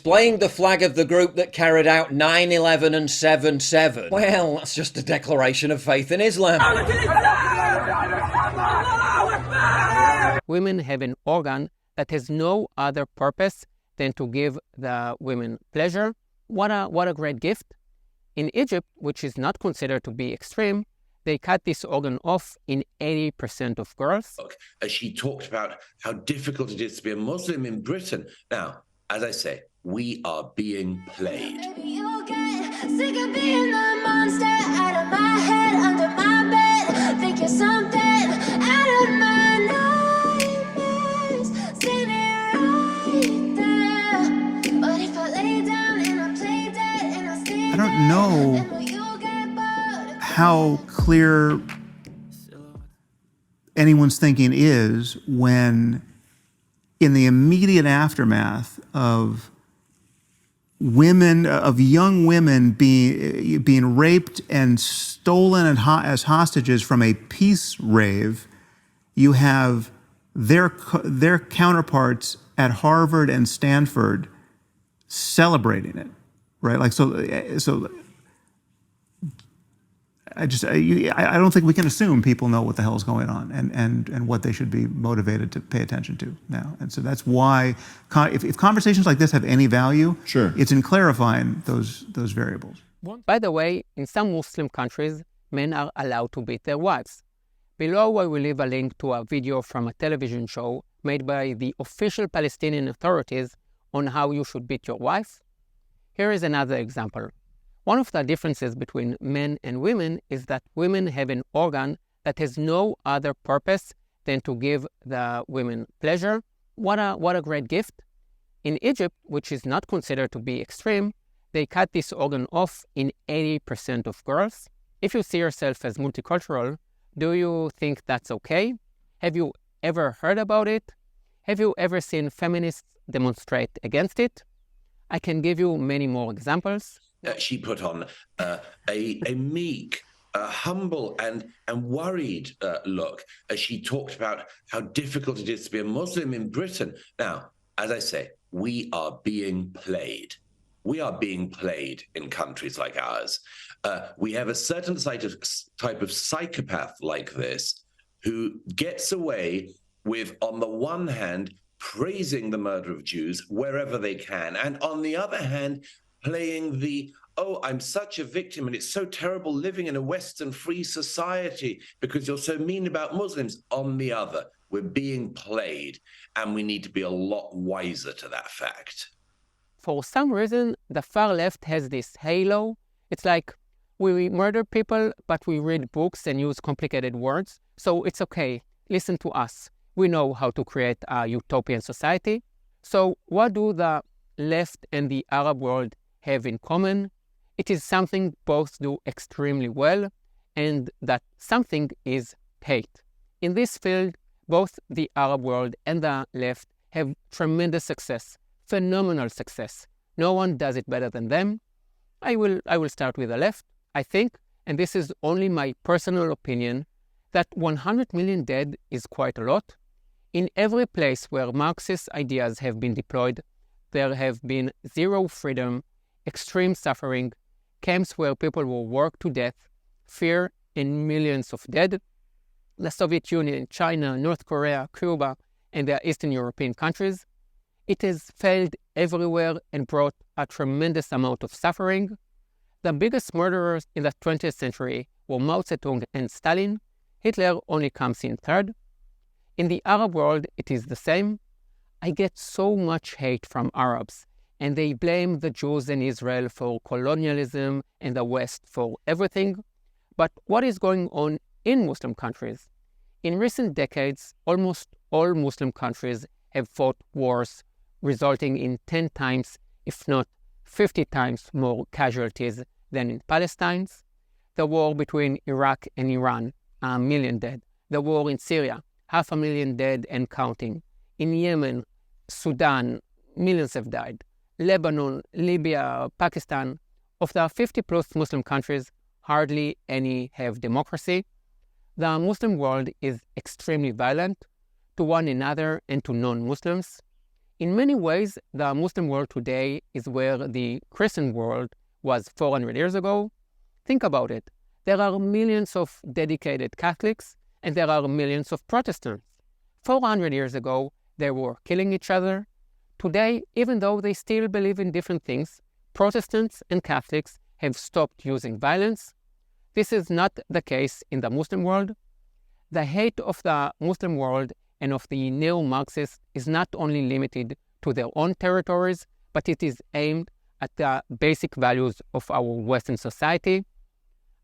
Displaying the flag of the group that carried out 9/11 and 7/7. Well, that's just a declaration of faith in Islam. Women have an organ that has no other purpose than to give the women pleasure. What a great gift. In Egypt, which is not considered to be extreme, they cut this organ off in 80% of girls. As she talked about how difficult it is to be a Muslim in Britain. Now, as I say, we are being played. You'll get sick of being the monster out of my head, under my bed. Think you're something out of my nightmares. Sitting right there. But if I lay down and I play dead and I stay I don't know how clear anyone's thinking is when, in the immediate aftermath of young women being raped and stolen as hostages from a peace rave, you have their counterparts at Harvard and Stanford celebrating it, right? Like so. I don't think we can assume people know what the hell is going on and what they should be motivated to pay attention to now. And so that's why if conversations like this have any value, sure, it's in clarifying those variables. By the way, in some Muslim countries, men are allowed to beat their wives. Below I will leave a link to a video from a television show made by the official Palestinian authorities on how you should beat your wife. Here is another example. One of the differences between men and women is that women have an organ that has no other purpose than to give the women pleasure. What a great gift. In Egypt, which is not considered to be extreme, they cut this organ off in 80% of girls. If you see yourself as multicultural, do you think that's okay? Have you ever heard about it? Have you ever seen feminists demonstrate against it? I can give you many more examples. She put on a meek, humble and worried look as she talked about how difficult it is to be a Muslim in Britain. Now, as I say, we are being played. We are being played in countries like ours. We have a certain type of psychopath like this who gets away with, on the one hand, praising the murder of Jews wherever they can, and on the other hand, playing the, oh, I'm such a victim and it's so terrible living in a Western free society because you're so mean about Muslims. On the other, we're being played, and we need to be a lot wiser to that fact. For some reason, the far left has this halo. It's like we murder people, but we read books and use complicated words. So it's okay, listen to us. We know how to create a utopian society. So what do the left and the Arab world have in common? It is something both do extremely well, and that something is hate. In this field, both the Arab world and the left have tremendous success, phenomenal success. No one does it better than them. I will start with the left. I think, and this is only my personal opinion, that 100 million dead is quite a lot. In every place where Marxist ideas have been deployed, there have been zero freedom, extreme suffering, camps where people were worked to death, fear, and millions of dead. The Soviet Union, China, North Korea, Cuba, and the Eastern European countries. It has failed everywhere and brought a tremendous amount of suffering. The biggest murderers in the 20th century were Mao Zedong and Stalin. Hitler only comes in third. In the Arab world, it is the same. I get so much hate from Arabs, and they blame the Jews in Israel for colonialism and the West for everything. But what is going on in Muslim countries? In recent decades, almost all Muslim countries have fought wars, resulting in 10 times, if not 50 times more casualties than in Palestine. The war between Iraq and Iran, 1 million dead. The war in Syria, 500,000 dead and counting. In Yemen, Sudan, millions have died. Lebanon, Libya, Pakistan. Of the 50-plus Muslim countries, hardly any have democracy. The Muslim world is extremely violent to one another and to non-Muslims. In many ways, the Muslim world today is where the Christian world was 400 years ago. Think about it. There are millions of dedicated Catholics and there are millions of Protestants. 400 years ago, they were killing each other. Today, even though they still believe in different things, Protestants and Catholics have stopped using violence. This is not the case in the Muslim world. The hate of the Muslim world and of the neo-Marxists is not only limited to their own territories, but it is aimed at the basic values of our Western society,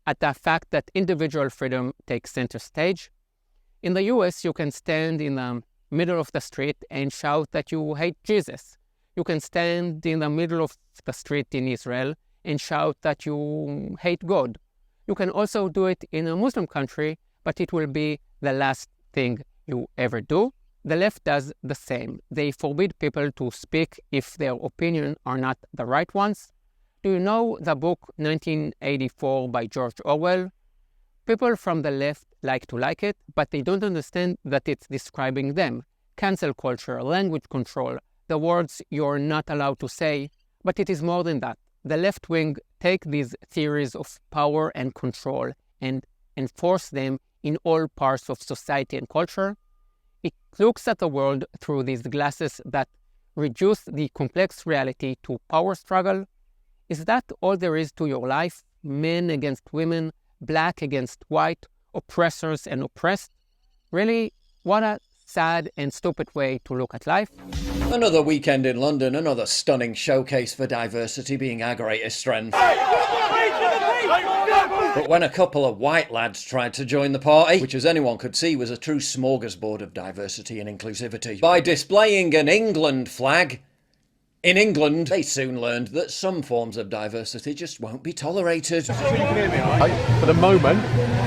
at the fact that individual freedom takes center stage. In the US, you can stand in the middle of the street and shout that you hate Jesus. You can stand in the middle of the street in Israel and shout that you hate God. You can also do it in a Muslim country, but it will be the last thing you ever do. The left does the same. They forbid people to speak if their opinions are not the right ones. Do you know the book 1984 by George Orwell? People from the left like to like it, but they don't understand that it's describing them. Cancel culture, language control, the words you're not allowed to say, but it is more than that. The left wing take these theories of power and control and enforce them in all parts of society and culture. It looks at the world through these glasses that reduce the complex reality to power struggle. Is that all there is to your life? Men against women, black against white, oppressors and oppressed? Really, what a sad and stupid way to look at life. Another weekend in London, another stunning showcase for diversity being our greatest strength. But when a couple of white lads tried to join the party, which as anyone could see was a true smorgasbord of diversity and inclusivity, by displaying an England flag, in England, they soon learned that some forms of diversity just won't be tolerated. So you can hear me, all right? For the moment,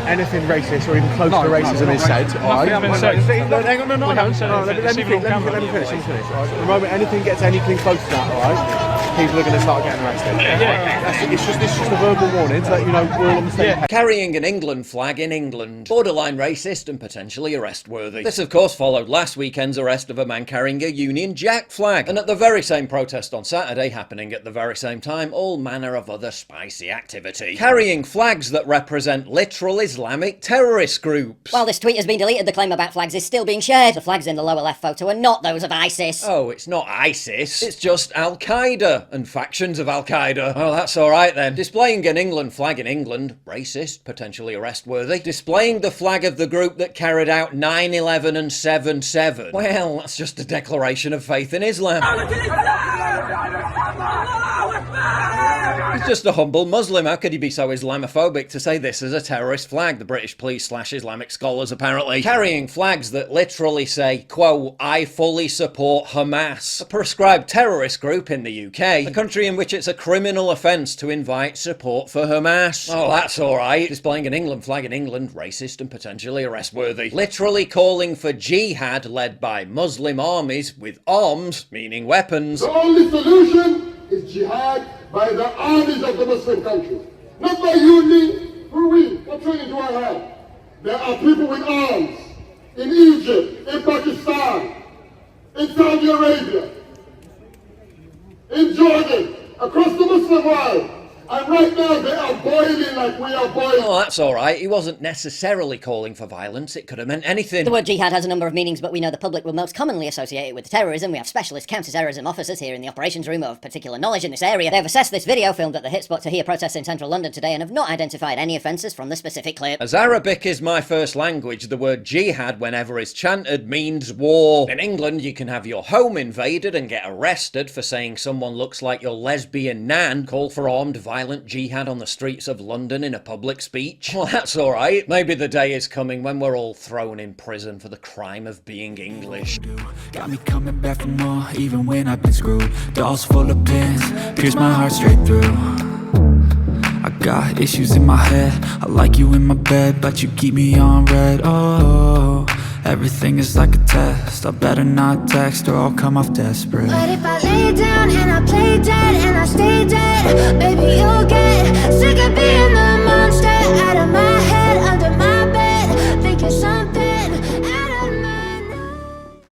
anything racist or even close to racism is said, all right? Hang on, let me finish. All right? For the moment, anything gets anything close to that, all right? People are going to start getting arrested. It's just a verbal warning to let you know we're all on the same page. Carrying an England flag in England. Borderline racist and potentially arrest-worthy. This, of course, followed last weekend's arrest of a man carrying a Union Jack flag. And at the very same protest on Saturday, happening at the very same time, all manner of other spicy activity. Carrying flags that represent literal Islamic terrorist groups. While this tweet has been deleted, the claim about flags is still being shared. The flags in the lower left photo are not those of ISIS. Oh, it's not ISIS. It's just Al-Qaeda and factions of Al-Qaeda. Oh, that's alright then. Displaying an England flag in England, racist, potentially arrest-worthy. Displaying the flag of the group that carried out 9/11 and 7/7. Well, that's just a declaration of faith in Islam. He's just a humble Muslim. How could he be so Islamophobic to say this is a terrorist flag? The British police / Islamic scholars apparently. Carrying flags that literally say, quote, I fully support Hamas, a proscribed terrorist group in the UK, a country in which it's a criminal offence to invite support for Hamas. Oh, that's alright. Displaying an England flag in England, racist and potentially arrest-worthy. Literally calling for jihad led by Muslim armies with arms, meaning weapons. The only solution is jihad by the armies of the Muslim countries. Not by you, me, or we. What training do I have? There are people with arms in Egypt, in Pakistan, in Saudi Arabia, in Jordan, across the Muslim world. And right now they are boiling like we are boiling. Oh, that's alright. He wasn't necessarily calling for violence. It could have meant anything. The word jihad has a number of meanings, but we know the public will most commonly associate it with terrorism. We have specialist counter-terrorism officers here in the operations room of particular knowledge in this area. They have assessed this video filmed at the hit spot Tahrir protests in central London today and have not identified any offences from the specific clip. As Arabic is my first language, the word jihad, whenever it's chanted, means war. In England, you can have your home invaded and get arrested for saying someone looks like your lesbian nan, call for armed violent jihad on the streets of London in a public speech. Well, that's alright. Maybe the day is coming when we're all thrown in prison for the crime of being English. Got me coming back for more, even when I've been screwed. Dolls full of pins, pierce my heart straight through. I got issues in my head, I like you in my bed, but you keep me on red. Oh, everything is like a test, I better not text or I'll come off desperate. But if I lay down and I play dead and I stay dead, baby, you'll get sick of being the monster out of my head.